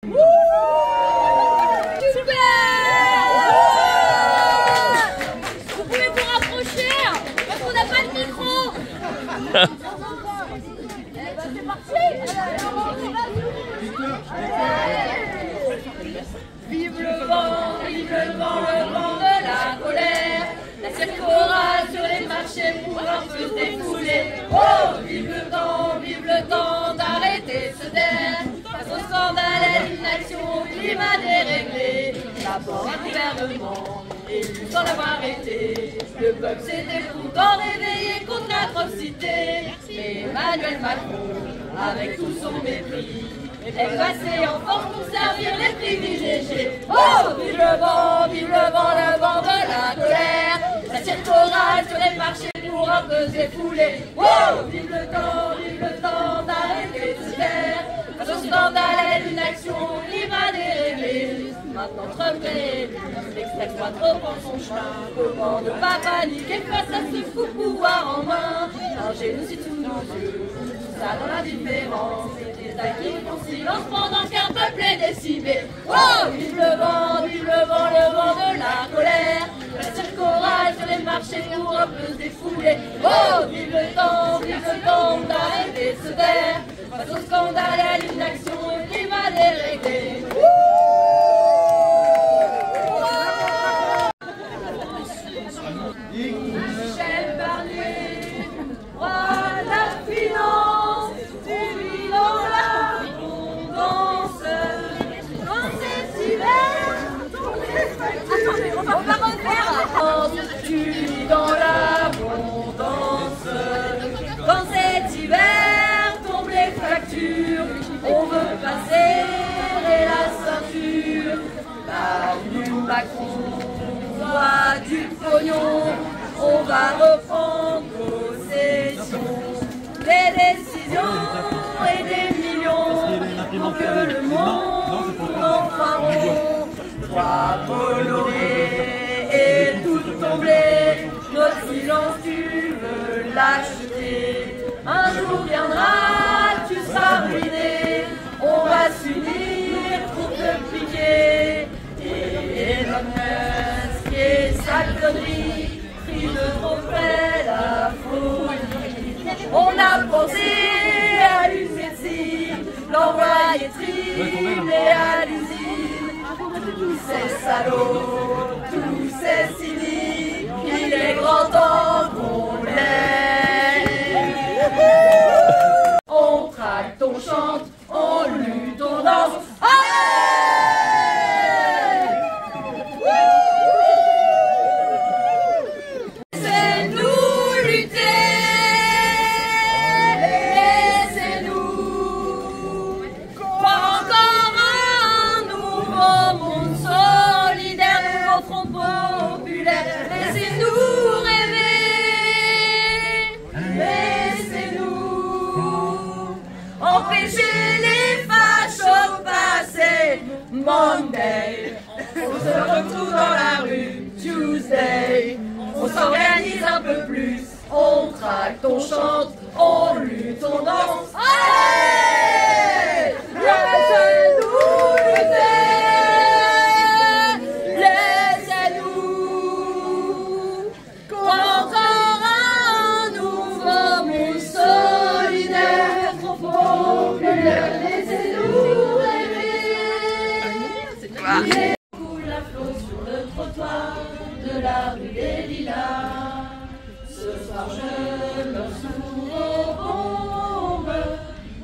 Super! Vous pouvez vous rapprocher parce qu'on n'a pas de micro. C'est parti! Vive le vent, le vent de la colère. La cirque-chorale sur les marchés pour un peu se défouler. Oh, vive le temps d'arrêter de se taire. Face au scandale à l'inaction, au climat déréglé. D'abord un gouvernement élu sans l'avoir été. Le peuple s'était pourtant réveillé contre l'atrocité. Mais Emmanuel Macron, avec tout son mépris, est passé en force pour servir les privilégiés. Oh, vive le vent de la colère. La cirque-chorale sur les marchés pour un peu se défouler. Oh, vive le temps d'arrêter de se taire. Face au scandale et une action climat déréglé. Maintenant Trump est élu, l'extrême droite reprend son chemin. Comment ne pas paniquer face à ce fou pouvoir en main? Un génocide sous nos yeux, tout ça dans l'indifférence. Des acquis font silence pendant qu'un peuple est décimé. Oh, vive le vent de la colère. La cirque-chorale sur les marchés pour un peu se défouler. Oh, vive le temps d'arrêter de se taire. Face au scandale et à l'inaction qui va dérégler. Michel Barnier, roi de la finance, tu vis dans l'abondance. Quand cet hiver, attendez, on va refaire. Tu vis dans l'abondance. Quand cet hiver tombent les factures, on veut pas serrer la ceinture. Nous Macron, voit du pognon, on va reprendre possession des décisions et des millions pour que le monde enfin rond soit Bolloré et tout tomber. Notre silence, tu veux l'acheter. Un jour viendra, tu seras ruiné. On va s'unir pour te piquer. Et Elon Musk et sa connerie pris de trop près la folie. On a pensé à une médecine, l'envoyer tripler à l'usine. Tous ces salauds, tous ces cyniques, il est grand temps qu'on l'aime. On traque, on chante, on lutte, on danse. Empêcher les fachos de passer. Monday, on se retrouve dans la rue. Tuesday, on s'organise un peu plus. On traque, on chante, on lutte, on danse. Allez, laissez-nous lutter. Laissez-nous encore un nouveau monde solidaire. Laissez-nous rêver. Il coule à flot sur le trottoir de la rue des Lilas. Ce soir je leur sourds aux bombes.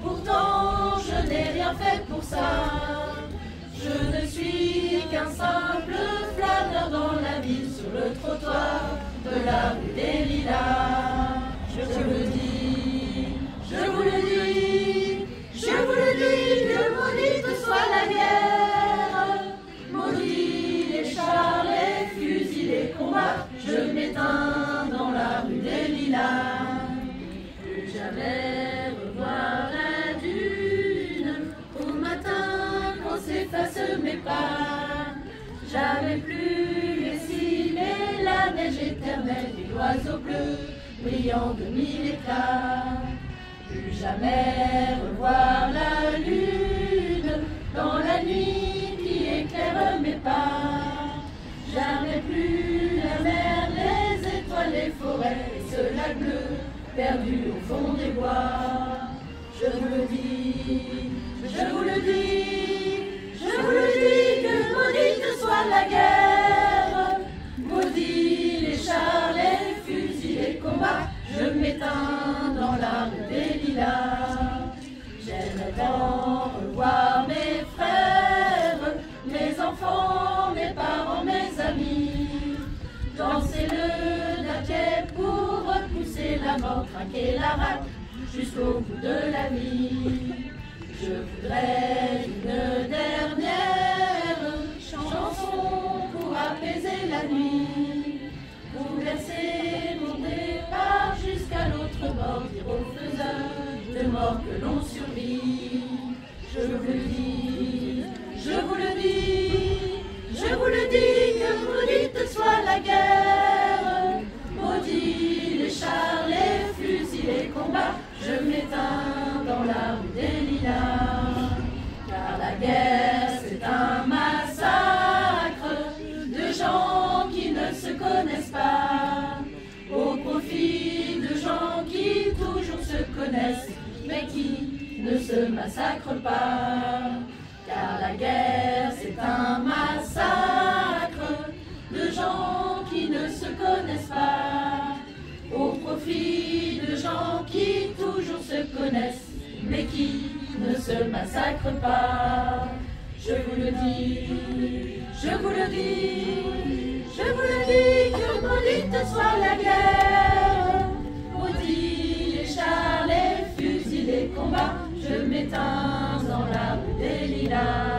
Pourtant je n'ai rien fait pour ça. Je ne suis qu'un simple flâneur dans la ville sur le trottoir de la rue des Lilas. Je vous le dis, je vous le dis. Je vous le dis, que maudite soit la guerre, maudit les chars, les fusils, les combats. Je m'éteins dans la rue des Lilas. Plus jamais revoir la dune au matin quand s'effacent mes pas. Jamais plus lessiner la neige éternelle des oiseaux bleus brillant de mille éclats. Plus jamais revoir la lune dans la nuit qui éclaire mes pas. Jamais plus la mer, les étoiles, les forêts, et ce lac bleu perdu au fond des bois. Je vous le dis, je vous le dis, je vous le dis, que maudite soit la guerre, maudit les chars, les fusils, les combats. Je m'éteins dans la rue des Lilas. J'aimerais tant revoir mes frères, mes enfants, mes parents, mes amis, danser le naquet pour repousser la mort, trinquer la rate jusqu'au bout de la vie. Je voudrais une dernière chanson pour apaiser la nuit, bouleverser mon départ jusqu'à l'autre bord, dire aux faiseurs de mort que l'on survit. Je vous le dis, je vous le dis, je vous le dis, que maudite soit la guerre, maudit les chars, les fusils, les combats. Je m'éteins dans la rue des Lilas, car la guerre c'est un massacre de gens qui ne se connaissent pas, au profit de gens qui toujours se connaissent, mais qui ne se massacrent pas. Car la guerre c'est un massacre de gens qui ne se connaissent pas, au profit de gens qui toujours se connaissent, mais qui ne se massacrent pas. Je vous le dis, je vous le dis, je vous le dis, que maudite soit la guerre, maudit les chars, les fusils, les combats. Je m'éteins dans la rue des Lilas.